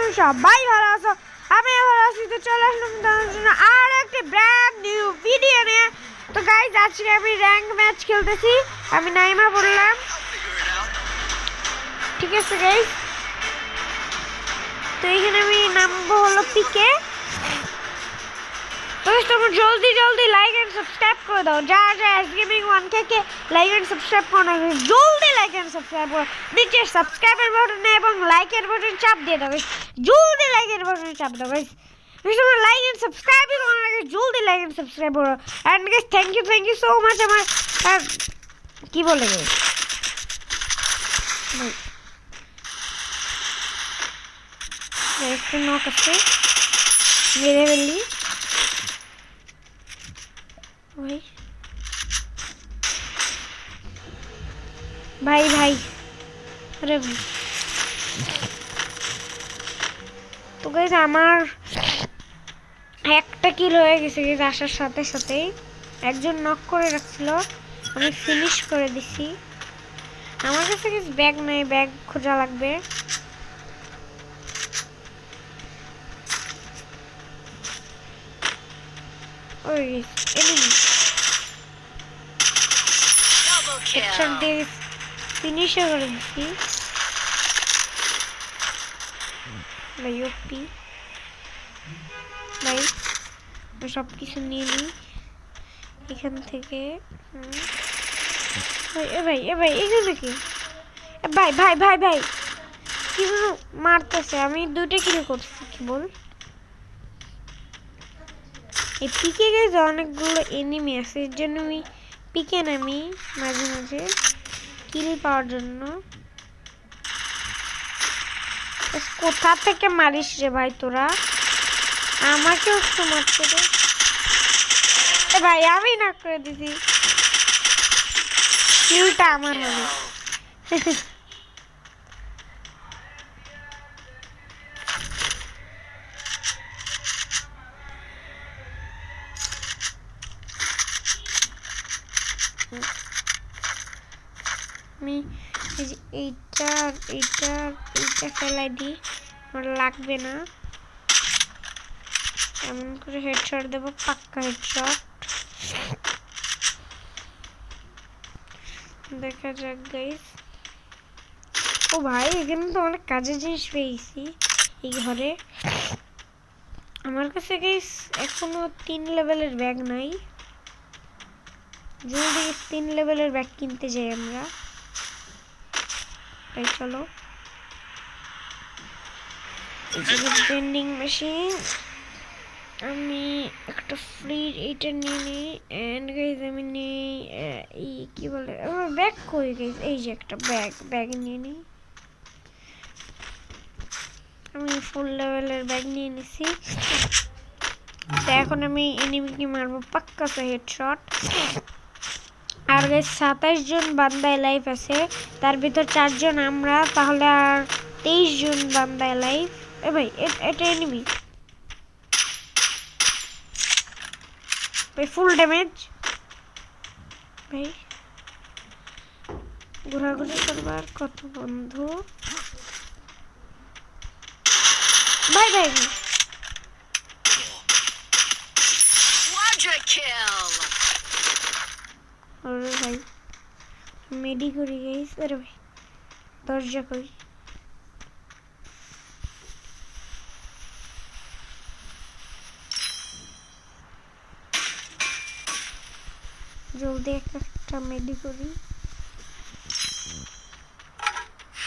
তুমি সবাই ভালো আছো, আমি ভালো আছি। তো চলে আসলাম তোমাদের জন্য আর একটা ব্র্যান্ড নিউ ভিডিও নিয়ে। তো গাইজ আজকে আমি র্যাঙ্ক ম্যাচ খেলতেছি, আমি নাইমা বললাম, ঠিক আছে গাইজ। তো এখানে আমি নামবো হলো পিকে। তো তোমরা জলদি জলদি লাইক এন্ড সাবস্ক্রাইব করে দাও, যা যা এস গেমিং 1K কে লাইক এন্ড সাবস্ক্রাইব করো না, জলদি লাইক এন্ড সাবস্ক্রাইব করো। নিচে সাবস্ক্রাইবের বাটনে এবং লাইকের বাটন চাপ দিয়ে দাও গাইস, জলদি লাইকের বাটনে চাপ দাও গাইস। তোমরা লাইক এন্ড সাবস্ক্রাইব করো না, জলদি লাইক এন্ড সাবস্ক্রাইব করো। And guys thank you so much. আমার কি বলে গাইস, একটু নক আছে মেরে ফেললি ভাই ভাই ভাই। আরে তো গাইস আমার একটা কিল হয়ে গেছে গাইস, আসার সাথে সাথেই একজন নক করে রাখছিল, আমি ফিনিশ করে দিছি। আমার কাছে গাইস ব্যাগ নাই, ব্যাগ খোঁজা লাগবে। ওই এনিমি হেডশট দিয়ে ফিনিশ করে দিছি ভাই। ওপি ভাই সব কিছু নিয়ে নিই এখান থেকে। ভাই এখানে কি ভাই ভাই ভাই ভাই কি মারতেছে, আমি দুইটা কিল করছি কি বল। এই পিকে গেছে অনেকগুলো এনিমি আছে, এর জন্য আমি পিকে নামি মাঝে মাঝে কিল পাওয়ার জন্য। কোথা থেকে মারিস রে ভাই তোরা, আমাকেও তো মারতে দে ভাই। আমি না করে দিছি, কিলটা আমার হবে। আমি এইটা ফেলাই দিই, আমার লাগবে না। এমন করে হেডশট দেবো, পাক্কা হেডশট। দেখা যাক গাইস। ও ভাই এখানে তো অনেক কাজের জিনিস পেয়েছি এই ঘরে। আমার কাছে গাইস এখনো 3 লেভেলের ব্যাগ নাই, জলদি 3 লেভেলের ব্যাগ কিনতে যাই আমরা। তাই চলো, ভেন্ডিং মেশিন আমি একটা ফ্রি এইটা নিয়ে নিই। এন্ড গাইস আমি নিই এই কি বলে আমার ব্যাগ কই গাইস, এই যে একটা ব্যাগ নিয়ে নিই। আমি ফুল লেভেলের ব্যাগ নিয়ে নিছি। তো এখন আমি এনিমিকে মারবো পাক্কা হেডশট। আর গাইস 27 জন বান্দায় লাইভ আছে, তার ভিতর 4 জন আমরা, তাহলে আর 23 জন বান্দায় লাইভ। এ ভাই এটা এনিমি ভাই, ফুল ড্যামেজ ভাই। ঘোরাঘুরি করবার কত বন্ধু ভাই ভাই আরে ভাই মেডি করি গাইস। আরে ভাই দরজা কই, জলদি একটা মেডি করি।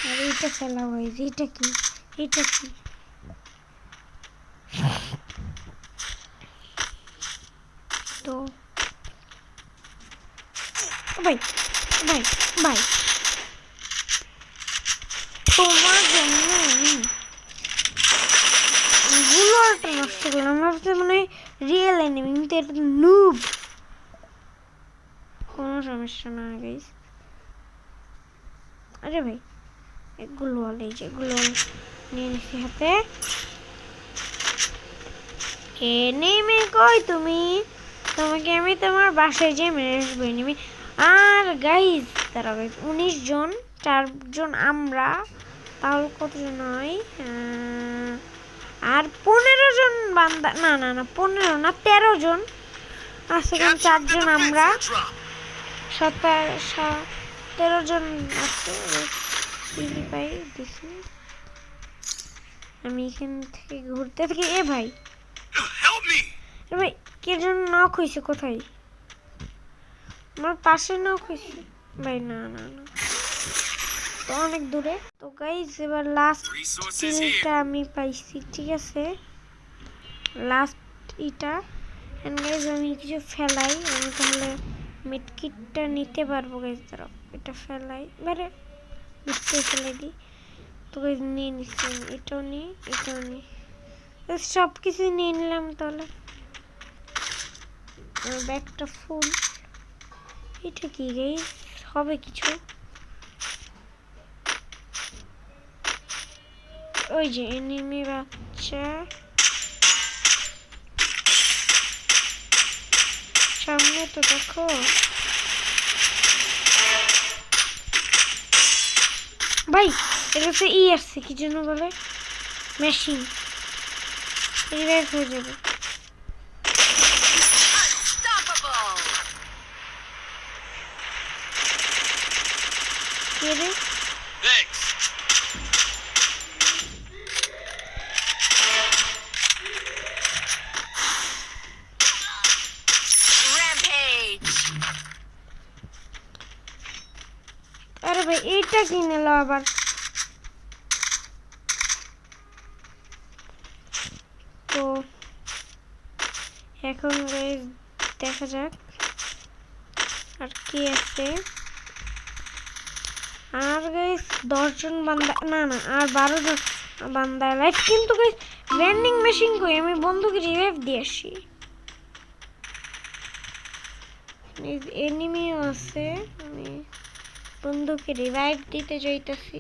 আর এইটা ফেলা হয়, এটা কি তো ভাই ভাই ভাই তোমার জন্য গুলোটা নষ্ট করলাম। আমার মানে রিয়েল এনিমি, কিন্তু এটা নুব। কোনো সমস্যা না গাইস। আরে ভাই এগুলো এই যেগুলো নিয়ে নিচ্ছি হাতে। এনিমি কই তুমি, তোমাকে আমি তোমার বাসায় যেয়ে মেরে আসবো এনিমি। আর গাইস তারা গাইস 19 জন, 4 জন আমরা, তাহলে কতজন হয়? আর 15 জন বান্দা, না না না 15 না 13 জন আছে, কারণ 4 জন আমরা, 13 জন আছে। ভাই দেখি আমি এখান থেকে ঘুরতে থাকি। এ ভাই ভাই কে জন নক হয়েছে? কোথায়? আমার পাশে নক হয়েছে ভাই। না না না, তো অনেক দূরে। তো গাইস এবার লাস্ট কিলটা আমি পাইছি, ঠিক আছে? Last eta. এন্ড গাইস আমি কিছু ফেলাই, আমি তাহলে মিডকিটটা নিতে পারবো গাইস। দাঁড়াও, এটা ফেলাই, মানে নিচে ফেলে দিই। তো গাইস নিয়ে নিচ্ছি, এটাও নিই, এটাও নিই, সব কিছু নিয়ে নিলাম। তাহলে ব্যাগটা ফুল। এটা কি গাইস? হবে কিছু? ওই যে এনিমি বাচ্চা সামনে, তো দেখো। ভাই এর কাছে আসছে, কি জন্য বলে মেশিন, রিভাইভ হয়ে যাবে। কে রে? আরে ভাই এইটা কি নিল আবার? তো এখন গাইস দেখা যাক আর কি আছে। আর গাইস 10 জন বান্দা, না না আর 12 জন বান্দা লাইফ। কিন্তু গাইস ভেন্ডিং মেশিন কই? আমি বন্ধুকে রিভাইভ দিয়ে আসি। এনিমিও আছে, আমি বন্ধুকে রিভাইভ দিতে যাইতেছি।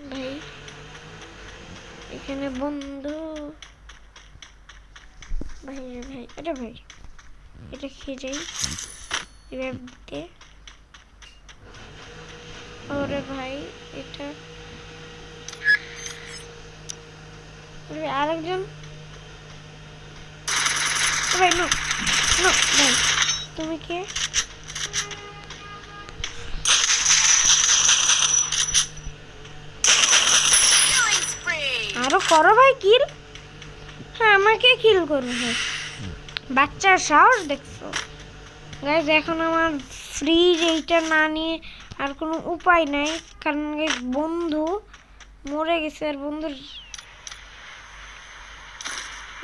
ভাই এখানে বন্ধু, ভাই রে ভাই, আরে ভাই এটা খেয়ে যাই রিভাইভ দিতে। ওরে ভাই এটা আরেকজন। ভাই নো নো ভাই, তুমি কে? আরো করো ভাই কিল। হ্যাঁ আমাকে কিল করবে ভাই, বাচ্চার সাহস দেখছো গাইজ। এখন আমার ফ্রিজ এইটা না নিয়ে আর কোনো উপায় নাই, কারণ বন্ধু মরে গেছে। আর বন্ধুর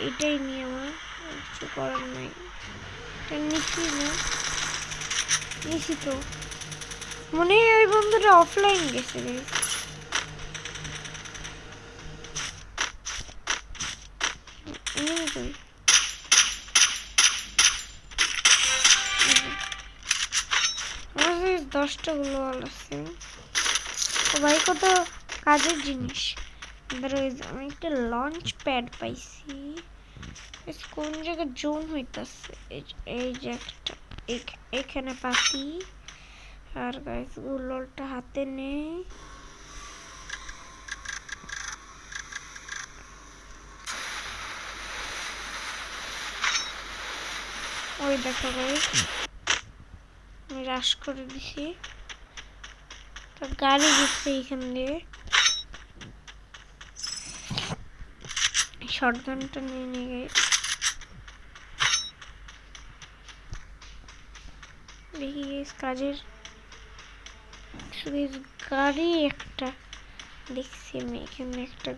এটাই নিয়ে আমার কিছু করার নাই। এটা নিচ্ছি না, নিচ্ছি তো মনে হয় ওই বন্ধুটা অফলাইন গেছে গাইজ। আমার 10টা গ্লোয়াল আছে। ও ভাই কত কাজের জিনিস। আমি একটা লঞ্চ প্যাড পাইছি। কোন জায়গায় জোন হইতাছে? এই যে একটা এখানে পাতি। আর গাইস গ্লোয়ালটা হাতে নেই। ওই দেখো গাইস আমি রাশ করে দিছি। তো গাড়ি গেছে এখান দিয়ে, শটগানটা নিয়ে নিয়ে গাইস। দেখি গাইস কাজের গাড়ি একটা দেখছি আমি এখানে, একটা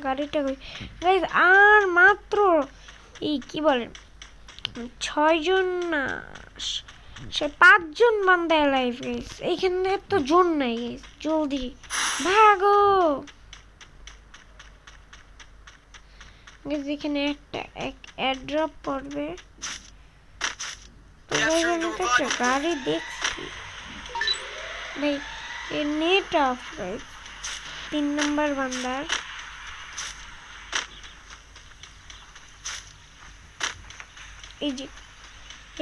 গাড়িটা কই গাইস? আর মাত্র এই কি বলেন 6 জন না 5 জন বান্দা লাইভ গাইস। এইখানে তো জোন নাই গাইস, জলদি ভাগো গাইস। এখানে একটা এয়ারড্রপ পড়বে। তো আমি তো একটা গাড়ি দেখছি ভাই, নেট অফ গাইস। 3 নম্বর বান্দার এই যে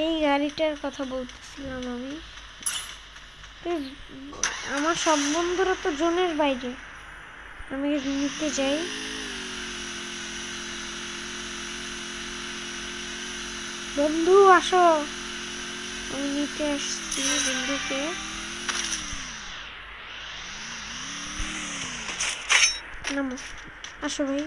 এই গাড়িটার কথা বলতেছিলাম আমি। আমার সব বন্ধুরা তো জোনের বাইরে, আমি নিতে যাই। বন্ধু আসো, আমি নিতে আসছি বন্ধুকে। নামো, আসো ভাই।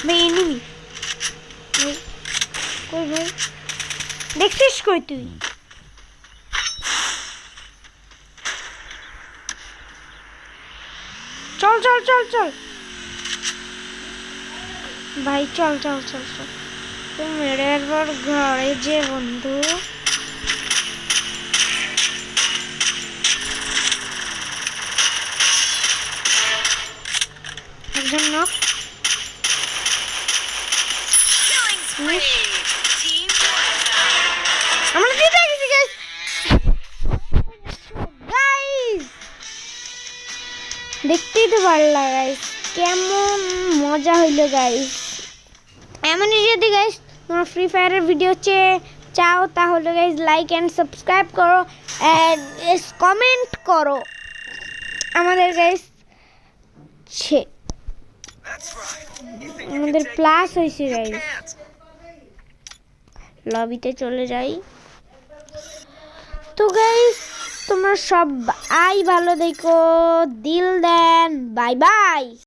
ভাই এনিমি ভাই, কই ভাই দেখছিস কই তুই? চল চল চল চল ভাই, চল চল চল চল। তুই মেরে একবার ঘরে যে বন্ধু। একজন নক। আমরা জিতে গেছি গাইস। গাইস দেখতেই তো ভালো লাগে গাইস, কেমন মজা হইলো গাইস। এমনই যদি গাইস তোমরা ফ্রি ফায়ারের ভিডিও চাও তাহলে গাইস লাইক এন্ড সাবস্ক্রাইব করো, এন্ড কমেন্ট করো। আমাদের গাইস আমাদের প্লাস হয়েছে গাইস। লবিতে চলে যাই। তো গাইস তোমরা সবাই ভালো দেখো, দিল দেন, বাই বাই।